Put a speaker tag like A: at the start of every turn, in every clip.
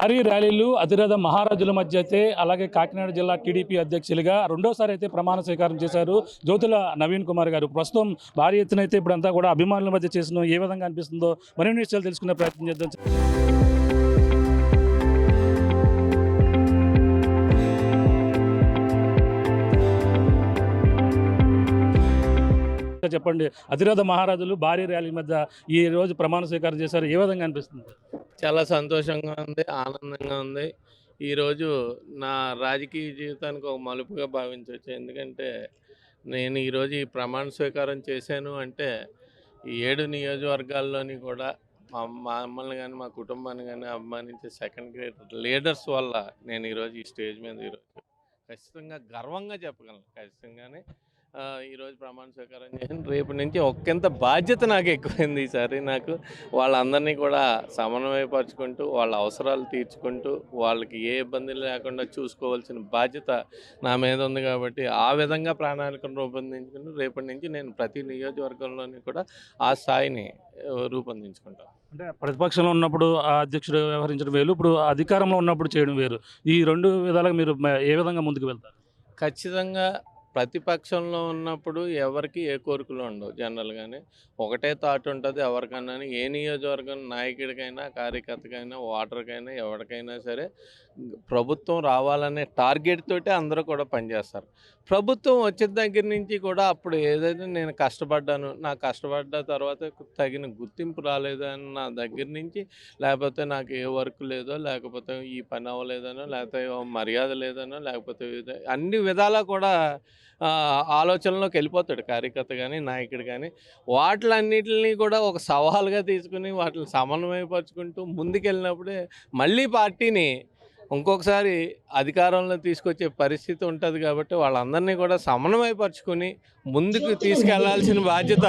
A: భారీ ర్యాలీలు అతిరథ మహారాజుల మధ్య అయితే అలాగే కాకినాడ జిల్లా టీడీపీ అధ్యక్షులుగా రెండోసారి అయితే ప్రమాణ స్వీకారం చేశారు జ్యోతుల నవీన్ కుమార్ గారు. ప్రస్తుతం భారీ ఎత్తున అయితే ఇప్పుడంతా కూడా అభిమానుల మధ్య చేసిన ఏ విధంగా అనిపిస్తుందో మరిన్ని విషయాలు తెలుసుకునే ప్రయత్నం చేద్దాం. చెప్పండి, అతిరథ మహారాజులు భారీ ర్యాలీ మధ్య ఈ రోజు ప్రమాణ స్వీకారం చేశారు, ఏ విధంగా అనిపిస్తుంది?
B: చాలా సంతోషంగా ఉంది, ఆనందంగా ఉంది. ఈరోజు నా రాజకీయ జీవితానికి ఒక మలుపుగా భావించవచ్చు. ఎందుకంటే నేను ఈరోజు ఈ ప్రమాణ స్వీకారం చేశాను అంటే ఈ 7 నియోజకవర్గాల్లోని కూడా మమ్మల్ని కానీ మా కుటుంబాన్ని కానీ అభిమానించే సెకండ్ గ్రేడ్ లీడర్స్ వల్ల నేను ఈరోజు ఈ స్టేజ్ మీద ఈరోజు ఖచ్చితంగా గర్వంగా చెప్పగలను. ఖచ్చితంగానే ఈరోజు ప్రమాణ స్వీకారం చేశాను. రేపు నుంచి ఒకంత బాధ్యత నాకు ఎక్కువైంది ఈసారి. నాకు వాళ్ళందరినీ కూడా సమన్వయపరుచుకుంటూ వాళ్ళ అవసరాలు తీర్చుకుంటూ వాళ్ళకి ఏ ఇబ్బంది లేకుండా చూసుకోవాల్సిన బాధ్యత నా మీద ఉంది. కాబట్టి ఆ విధంగా ప్రణాళికను రూపొందించుకుని రేపటి నుంచి నేను ప్రతి నియోజకవర్గంలోని కూడా ఆ స్థాయిని రూపొందించుకుంటాను.
A: అంటే ప్రతిపక్షంలో ఉన్నప్పుడు ఆ అధ్యక్షుడు వ్యవహరించడం వేరు, ఇప్పుడు అధికారంలో ఉన్నప్పుడు చేయడం వేరు. ఈ రెండు విధాలుగా మీరు ఏ విధంగా ముందుకు వెళ్తారు?
B: ఖచ్చితంగా ప్రతిపక్షంలో ఉన్నప్పుడు ఎవరికి ఏ కోరికలు ఉండవు. జనరల్గానే ఒకటే థాట్ ఉంటుంది ఎవరికైనా. ఏ నియోజకవర్గం నాయకుడికైనా, కార్యకర్తకైనా, ఓటర్కైనా, ఎవరికైనా సరే ప్రభుత్వం రావాలనే టార్గెట్ తోటి అందరూ కూడా పనిచేస్తారు. ప్రభుత్వం వచ్చిన దగ్గర నుంచి కూడా అప్పుడు ఏదైతే నేను కష్టపడ్డాను, నా కష్టపడ్డ తర్వాత తగిన గుర్తింపు రాలేదు అని నా దగ్గర నుంచి, లేకపోతే నాకు ఏ వర్క్ లేదో, లేకపోతే ఈ పని అవ్వలేదనో, లేకపోతే మర్యాద లేదనో, లేకపోతే అన్ని విధాలా కూడా ఆలోచనలోకి వెళ్ళిపోతాడు కార్యకర్త కానీ, నాయకుడు కానీ. వాటిలన్నిటిని కూడా ఒక సవాలుగా తీసుకుని వాటిని సమన్వయపరుచుకుంటూ ముందుకెళ్ళినప్పుడే మళ్ళీ పార్టీని ఇంకొకసారి అధికారంలో తీసుకొచ్చే పరిస్థితి ఉంటుంది. కాబట్టి వాళ్ళందరినీ కూడా సమన్వయపరుచుకుని ముందుకు తీసుకెళ్లాల్సిన బాధ్యత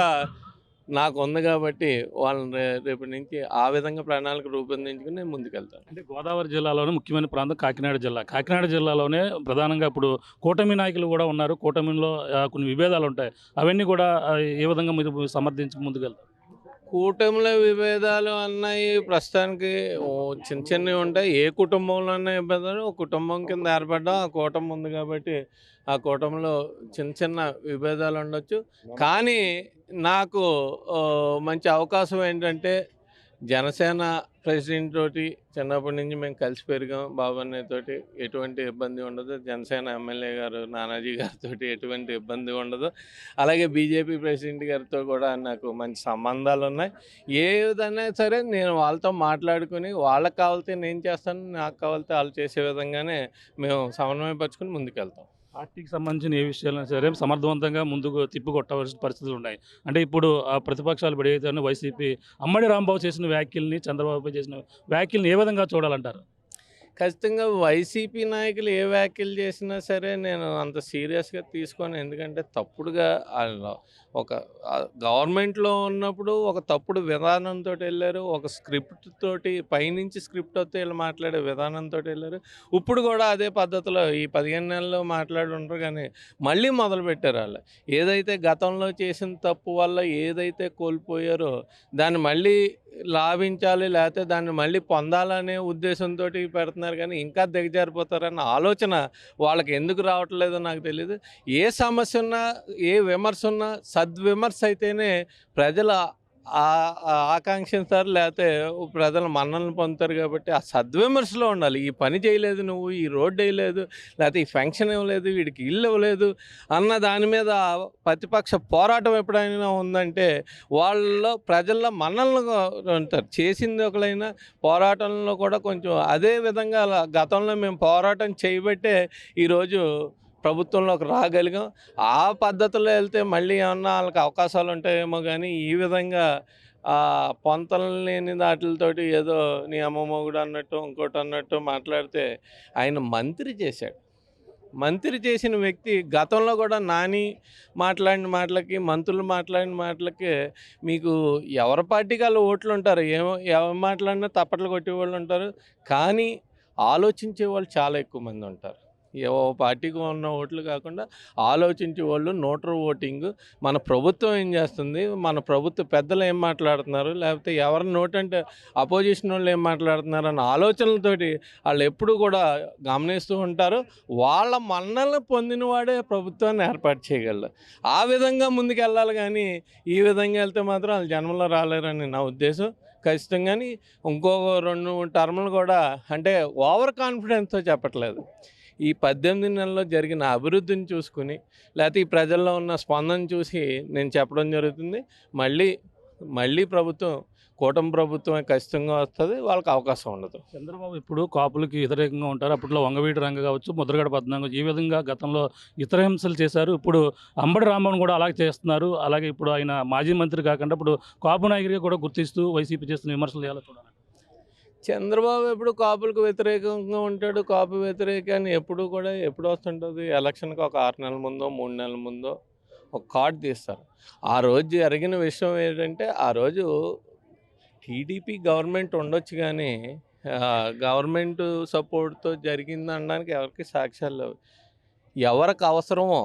B: నాకు ఉంది. కాబట్టి వాళ్ళని రేపటి నుంచి ఆ విధంగా ప్రణాళిక రూపొందించుకుని నేను ముందుకెళ్తాను.
A: అంటే గోదావరి జిల్లాలోనే ముఖ్యమైన ప్రాంతం కాకినాడ జిల్లా. కాకినాడ జిల్లాలోనే ప్రధానంగా ఇప్పుడు కూటమి నాయకులు కూడా ఉన్నారు. కూటమిలో కొన్ని విభేదాలు ఉంటాయి. అవన్నీ కూడా ఏ విధంగా మీరు సమర్థించి ముందుకెళ్తారు?
B: కూటమిలో విభేదాలు అన్నాయి ప్రస్తుతానికి చిన్న చిన్నవి ఉంటాయి. ఏ కుటుంబంలో అన్న ఇబ్బందులు ఒక కుటుంబం కింద ఏర్పడ్డా ఆ కూటమి ఉంది. కాబట్టి ఆ కూటమిలో చిన్న చిన్న విభేదాలు ఉండొచ్చు. కానీ నాకు మంచి అవకాశం ఏంటంటే జనసేన ప్రెసిడెంట్ తోటి చిన్నప్పటి నుంచి మేము కలిసి పెరిగాం. బాబు అన్నయ్యతోటి ఎటువంటి ఇబ్బంది ఉండదు. జనసేన ఎమ్మెల్యే గారు నానాజీ గారితో ఎటువంటి ఇబ్బంది ఉండదు. అలాగే బీజేపీ ప్రెసిడెంట్ గారితో కూడా నాకు మంచి సంబంధాలు ఉన్నాయి. ఏ విధంగా సరే నేను వాళ్ళతో మాట్లాడుకుని వాళ్ళకి కావాలితే నేను చేస్తాను, నాకు కావాలితే వాళ్ళు చేసే విధంగానే మేము సమన్వయపరుచుకుని ముందుకెళ్తాం.
A: పార్టీకి సంబంధించిన ఏ విషయాలైనా సరే సమర్థవంతంగా ముందుకు తిప్పికొట్టవలసిన పరిస్థితులు ఉన్నాయి. అంటే ఇప్పుడు ఆ ప్రతిపక్షాలు ఇప్పుడు ఏదైతే వైసీపీ అమ్మడి రాంబాబు చేసిన వ్యాఖ్యల్ని, చంద్రబాబు చేసిన వ్యాఖ్యల్ని ఏ విధంగా చూడాలంటారు?
B: ఖచ్చితంగా వైసీపీ నాయకులు ఏ వ్యాఖ్యలు చేసినా సరే నేను అంత సీరియస్గా తీసుకోను. ఎందుకంటే తప్పుడుగా ఒక గవర్నమెంట్లో ఉన్నప్పుడు ఒక తప్పుడు విధానంతో వెళ్ళారు. ఒక స్క్రిప్ట్ తోటి పైనుంచి స్క్రిప్ట్ వస్తే వీళ్ళు మాట్లాడే విధానంతో వెళ్ళారు. ఇప్పుడు కూడా అదే పద్ధతిలో ఈ 15 నెలల్లో మాట్లాడి ఉంటారు. కానీ మళ్ళీ మొదలుపెట్టారు వాళ్ళు. ఏదైతే గతంలో చేసిన తప్పు వల్ల ఏదైతే కోల్పోయారో దాన్ని మళ్ళీ లాభించాలి, లేకపోతే దాన్ని మళ్ళీ పొందాలనే ఉద్దేశంతో పెడుతున్నారు. కానీ ఇంకా దిగజారిపోతారన్న ఆలోచన వాళ్ళకి ఎందుకు రావట్లేదో నాకు తెలియదు. ఏ సమస్య ఉన్నా, ఏ విమర్శ ఉన్నా సద్విమర్శ అయితేనే ప్రజల ఆకాంక్షిస్తారు, లేకపోతే ప్రజల మన్ననలు పొందుతారు. కాబట్టి ఆ సద్విమర్శలో ఉండాలి. ఈ పని చేయలేదు నువ్వు, ఈ రోడ్డు వేయలేదు, లేకపోతే ఈ ఫంక్షన్ ఇవ్వలేదు, వీడికి ఇల్లు ఇవ్వలేదు అన్న దాని మీద ప్రతిపక్ష పోరాటం ఎప్పుడైనా ఉందంటే వాళ్ళలో ప్రజల్లో మన్ననలు ఉంటారు. చేసింది ఒకలైనా పోరాటంలో కూడా కొంచెం అదే విధంగా గతంలో మేము పోరాటం చేయబట్టే ఈరోజు ప్రభుత్వంలోకి రాగలిగాం. ఆ పద్ధతిలో వెళ్తే మళ్ళీ ఏమన్నా వాళ్ళకి అవకాశాలు ఉంటాయేమో. కానీ ఈ విధంగా పొంతలు లేని వాటితోటి ఏదో నీ అమ్మ మొగుడు అన్నట్టు ఇంకోటి అన్నట్టు మాట్లాడితే ఆయన మంత్రి చేశాడు. మంత్రి చేసిన వ్యక్తి గతంలో కూడా నాని మాట్లాడిన మాటలకి, మంత్రులు మాట్లాడిన మాటలకి మీకు ఎవరి పార్టీకి వాళ్ళు ఓట్లు ఉంటారు. ఎవరు మాట్లాడినా తప్పట్లు కొట్టేవాళ్ళు ఉంటారు. కానీ ఆలోచించే వాళ్ళు చాలా ఎక్కువ మంది ఉంటారు. ఓ పార్టీకి ఉన్న ఓట్లు కాకుండా ఆలోచించే వాళ్ళు న్యూట్రల్ ఓటింగ్. మన ప్రభుత్వం ఏం చేస్తుంది, మన ప్రభుత్వ పెద్దలు ఏం మాట్లాడుతున్నారు, లేకపోతే ఎవరి నోటంటే అపోజిషన్ వాళ్ళు ఏం మాట్లాడుతున్నారు అన్న ఆలోచనలతోటి వాళ్ళు ఎప్పుడు కూడా గమనిస్తూ ఉంటారు. వాళ్ళ మన్నలను పొందినవాడే ప్రభుత్వాన్ని ఏర్పాటు చేయగలరు. ఆ విధంగా ముందుకు వెళ్ళాలి, కానీ ఈ విధంగా వెళ్తే మాత్రం వాళ్ళు జన్మలో రాలేరని నా ఉద్దేశం. ఖచ్చితంగాని ఇంకో 2 టర్ములు కూడా, అంటే ఓవర్ కాన్ఫిడెన్స్తో చెప్పట్లేదు, ఈ 18 నెలల్లో జరిగిన అభివృద్ధిని చూసుకుని, లేకపోతే ఈ ప్రజల్లో ఉన్న స్పందన చూసి నేను చెప్పడం జరుగుతుంది. మళ్ళీ ప్రభుత్వం, కూటమి ప్రభుత్వమే ఖచ్చితంగా వస్తుంది, వాళ్ళకి అవకాశం ఉండదు.
A: చంద్రబాబు ఇప్పుడు కాపులకి వ్యతిరేకంగా ఉంటారు. అప్పట్లో వంగవీటి రంగ కావచ్చు, ముద్రగడ పద్మనాభం ఈ విధంగా గతంలో ఇతర హింసలు చేశారు. ఇప్పుడు అంబటి రాంబాబును కూడా అలాగే చేస్తున్నారు. అలాగే ఇప్పుడు ఆయన మాజీ మంత్రి కాకుండా ఇప్పుడు కాపు నాయకుడిగా కూడా గుర్తిస్తూ వైసీపీ చేస్తున్న విమర్శలు ఎలా చూడాలి?
B: చంద్రబాబు ఎప్పుడు కాపులకు వ్యతిరేకంగా ఉంటాడు. కాపు వ్యతిరేకాన్ని ఎప్పుడు వస్తుంటుంది, ఎలక్షన్కి ఒక 6 నెలల ముందో 3 నెలల ముందో ఒక కార్డు తీస్తారు. ఆ రోజు జరిగిన విషయం ఏంటంటే, ఆ రోజు టీడీపీ గవర్నమెంట్ ఉండొచ్చు, కానీ గవర్నమెంట్ సపోర్ట్తో జరిగింది అనడానికి ఎవరికి సాక్ష్యాలు లేవు. ఎవరికి అవసరమో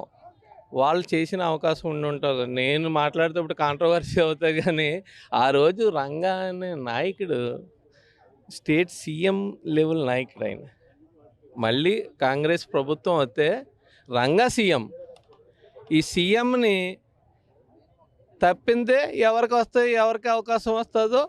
B: వాళ్ళు చేసిన అవకాశం ఉండి ఉంటుంది. నేను మాట్లాడేటప్పుడు కాంట్రవర్సీ అవుతాయి, కానీ ఆ రోజు రంగా అనే నాయకుడు స్టేట్ సీఎం లెవెల్ నాయకుడు ఆయన. మళ్ళీ కాంగ్రెస్ ప్రభుత్వం వస్తే రంగా సీఎం. ఈ సీఎంని తప్పిందే ఎవరికి అవకాశం వస్తుందో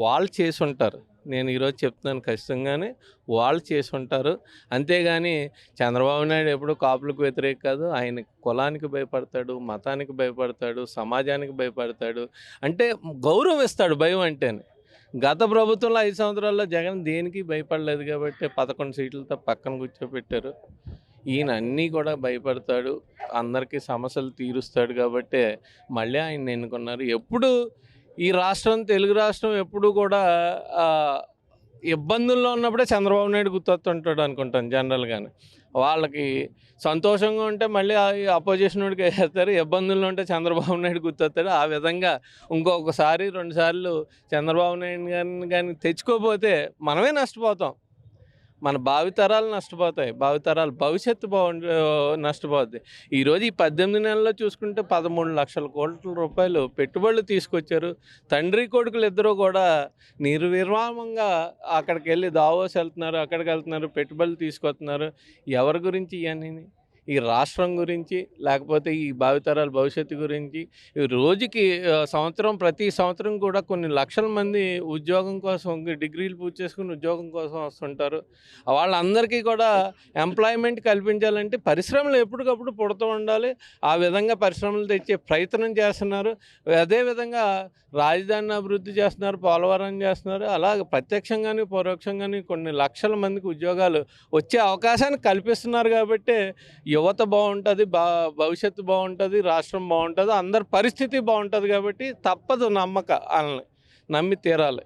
B: వాళ్ళు చేసి ఉంటారు. నేను ఈరోజు చెప్తున్నాను, ఖచ్చితంగానే వాళ్ళు చేసి ఉంటారు. అంతేగాని చంద్రబాబు నాయుడు ఎప్పుడు కాపులకు వ్యతిరేక కాదు. ఆయన కులానికి భయపడతాడు, మతానికి భయపడతాడు, సమాజానికి భయపడతాడు. అంటే గౌరవం ఇస్తాడు భయం అంటేనే. గత ప్రభుత్వంలో 5 సంవత్సరాల్లో జగన్ దేనికి భయపడలేదు కాబట్టి 11 సీట్లతో పక్కన కూర్చోబెట్టారు. ఈయన అన్నీ కూడా భయపడతాడు, అందరికీ సమస్యలు తీరుస్తాడు కాబట్టి మళ్ళీ ఆయన ఎన్నుకున్నారు. ఎప్పుడు ఈ రాష్ట్రం, తెలుగు రాష్ట్రం ఎప్పుడు కూడా ఇబ్బందుల్లో ఉన్నప్పుడే చంద్రబాబు నాయుడు గుర్తొస్తుంటాడు అనుకుంటాను జనరల్గానే. వాళ్ళకి సంతోషంగా ఉంటే మళ్ళీ అపోజిషన్ వాడికి వేస్తారు, ఇబ్బందుల్లో ఉంటే చంద్రబాబు నాయుడు గుర్తొస్తాడు. ఆ విధంగా ఇంకొకసారి 2 సార్లు చంద్రబాబు నాయుడు గారిని కానీ తెచ్చుకోకపోతే మనమే నష్టపోతాం. మన భావితరాలు నష్టపోతాయి, భావితరాలు భవిష్యత్తు నష్టపోద్ది. ఈరోజు ఈ 18 నెలల్లో చూసుకుంటే 13 లక్షల కోట్ల రూపాయలు పెట్టుబడులు తీసుకొచ్చారు. తండ్రి కొడుకులు ఇద్దరూ కూడా నిర్విరామంగా అక్కడికి వెళ్ళి దావోస్ వెళ్తున్నారు, అక్కడికి వెళ్తున్నారు, పెట్టుబడులు తీసుకొస్తున్నారు. ఎవరి గురించి ఇవన్నీ? ఈ రాష్ట్రం గురించి, లేకపోతే ఈ భావితరాల భవిష్యత్తు గురించి. ఈ రోజుకి ప్రతి సంవత్సరం కూడా కొన్ని లక్షల మంది ఉద్యోగం కోసం, డిగ్రీలు పూర్తి చేసుకుని ఉద్యోగం కోసం వస్తుంటారు. వాళ్ళందరికీ కూడా ఎంప్లాయ్మెంట్ కల్పించాలంటే పరిశ్రమలు ఎప్పటికప్పుడు పుడుతూ ఉండాలి. ఆ విధంగా పరిశ్రమలు తెచ్చే ప్రయత్నం చేస్తున్నారు. అదేవిధంగా రాజధానిని అభివృద్ధి చేస్తున్నారు, పోలవరం చేస్తున్నారు. అలాగే ప్రత్యక్షంగాని పరోక్షంగాని కొన్ని లక్షల మందికి ఉద్యోగాలు వచ్చే అవకాశాన్ని కల్పిస్తున్నారు. కాబట్టి యువత బాగుంటుంది, భవిష్యత్తు బాగుంటుంది, రాష్ట్రం బాగుంటుంది, అందరి పరిస్థితి బాగుంటుంది. కాబట్టి తప్పదు, వాళ్ళని నమ్మి తీరాలి.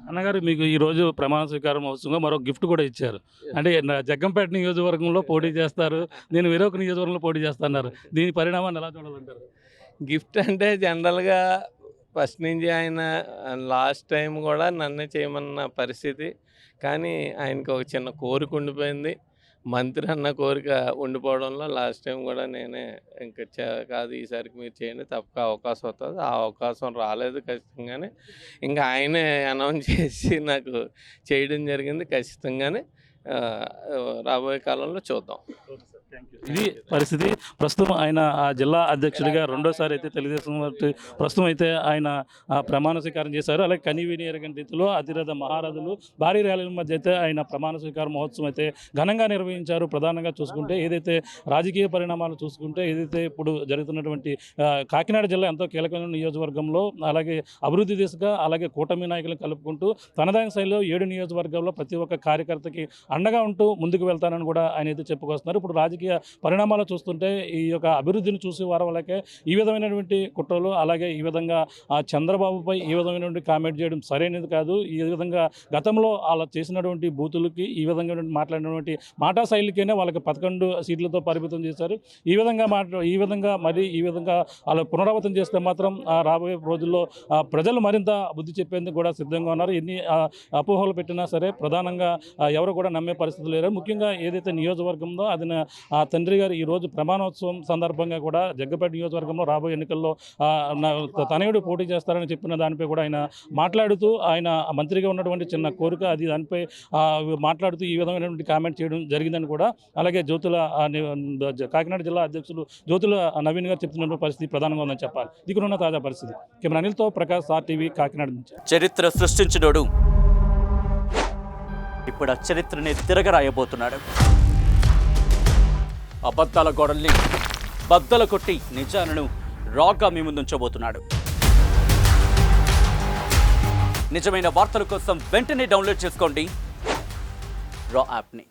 A: అన్నగారు, మీకు ఈరోజు ప్రమాణ స్వీకారం అవసరంగా మరో గిఫ్ట్ కూడా ఇచ్చారు. అంటే జగ్గంపేట నియోజకవర్గంలో పోటీ చేస్తారు, నేను వేరొక నియోజకవర్గంలో పోటీ చేస్తున్నారు. దీని పరిణామాన్ని ఎలా చూడాలంటారు?
B: గిఫ్ట్ అంటే జనరల్గా ఫస్ట్ నుంచి ఆయన లాస్ట్ టైం కూడా నన్నే చేయమన్న పరిస్థితి, కానీ ఆయనకు ఒక చిన్న కోరిక ఉండిపోయింది. మంత్రి అన్న కోరిక ఉండిపోవడంలో లాస్ట్ టైం కూడా నేనే ఇంకా కాదు, ఈసారికి మీరు చేయండి, తప్పక అవకాశం వస్తుంది. ఆ అవకాశం రాలేదు ఖచ్చితంగానే. ఇంకా ఆయనే అనౌన్స్ చేసి నాకు చేయడం జరిగింది. ఖచ్చితంగానే రాబోయే కాలంలో చూద్దాం.
A: ఇది పరిస్థితి. ప్రస్తుతం ఆయన ఆ జిల్లా అధ్యక్షుడిగా రెండోసారి అయితే తెలుగుదేశం ప్రస్తుతం అయితే ఆయన ప్రమాణ స్వీకారం చేశారు. అలాగే కనీవిని ఎరగని రీతిలో అతిరథ మహారథులు భారీ ర్యాలీల మధ్య అయితే ఆయన ప్రమాణ స్వీకార మహోత్సవం అయితే ఘనంగా నిర్వహించారు. ప్రధానంగా చూసుకుంటే ఏదైతే రాజకీయ పరిణామాలు చూసుకుంటే ఏదైతే ఇప్పుడు జరుగుతున్నటువంటి కాకినాడ జిల్లా ఎంతో కీలకమైన నియోజకవర్గంలో, అలాగే అభివృద్ధి దిశగా అలాగే కూటమి నాయకులను కలుపుకుంటూ తనదైన శైలిలో 7 నియోజకవర్గాల్లో ప్రతి ఒక్క కార్యకర్తకి అండగా ఉంటూ ముందుకు వెళ్తానని కూడా ఆయన అయితే చెప్పుకొస్తున్నారు. ఇప్పుడు రాజకీయ రాజకీయ పరిణామాలు చూస్తుంటే ఈ యొక్క అభివృద్ధిని చూసి వారి వాళ్ళకే ఈ విధమైనటువంటి కుట్రలు, అలాగే ఈ విధంగా చంద్రబాబుపై ఈ విధమైనటువంటి కామెంట్ చేయడం సరైనది కాదు. ఈ విధంగా గతంలో అలా చేసినటువంటి బూతులకి ఈ విధంగా మాట్లాడినటువంటి మాటా శైలికైనా వాళ్ళకి 11 సీట్లతో పరిమితం చేశారు. ఈ విధంగా అలా పునరావృతం చేస్తే మాత్రం రాబోయే రోజుల్లో ప్రజలు మరింత బుద్ధి చెప్పేందుకు కూడా సిద్ధంగా ఉన్నారు. ఎన్ని అపోహలు పెట్టినా సరే ప్రధానంగా ఎవరు కూడా నమ్మే పరిస్థితి లేరు. ముఖ్యంగా ఏదైతే నియోజకవర్గం ఉందో అది తండ్రి గారు ఈరోజు ప్రమాణోత్సవం సందర్భంగా కూడా జగ్గపేట నియోజకవర్గంలో రాబోయే ఎన్నికల్లో తనయుడు పోటీ చేస్తారని చెప్పిన దానిపై కూడా ఆయన మాట్లాడుతూ, ఆయన మంత్రిగా ఉన్నటువంటి చిన్న కోరిక అది దానిపై మాట్లాడుతూ ఈ విధమైనటువంటి కామెంట్ చేయడం జరిగిందని కూడా, అలాగే కాకినాడ జిల్లా అధ్యక్షులు జ్యోతుల నవీన్ గారు చెప్తున్న పరిస్థితి ప్రధానంగా ఉందని చెప్పాలి. దిగునున్న తాజా పరిస్థితి. కెమెరా అనిల్తో ప్రకాష్, RTV కాకినాడ నుంచి.
C: చరిత్ర సృష్టించినోడు ఇప్పుడు ఆ చరిత్రని తిరగరాయబోతున్నాడు. అబద్ధాల గోడల్ని బద్దలు కొట్టి నిజాలను రాగా మీ ముందుంచబోతున్నాడు. నిజమైన వార్తల కోసం వెంటనే డౌన్లోడ్ చేసుకోండి రా యాప్ని.